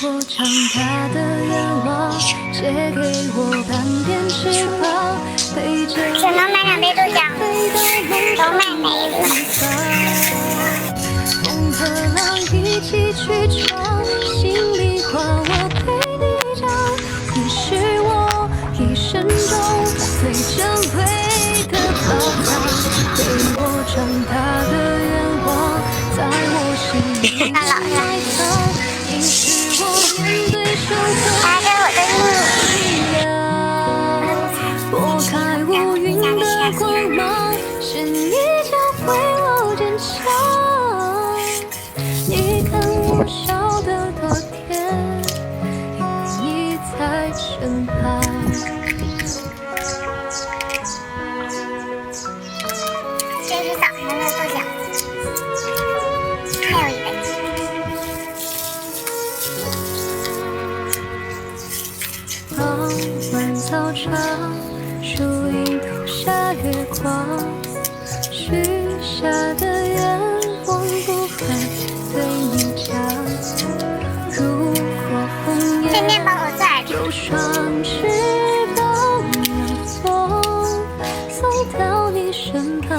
我长大的愿望，借给我半边翅膀，陪着只能买两杯豆浆，都买没了。风和浪一起去闯，心里话我陪你讲，你是我一生中最珍贵的宝藏，给我长大的愿望，在我心里埋藏，你是我面对生活的力量，拨开乌云的光芒，是你教会我坚强。你看我笑得多甜，因为你在身旁。这是早上的豆浆，还有一杯。傍晚操场，树荫投下月光，许下的愿望不会对你讲。如果红这面包我最爱吃。有双翅膀要送到你身旁。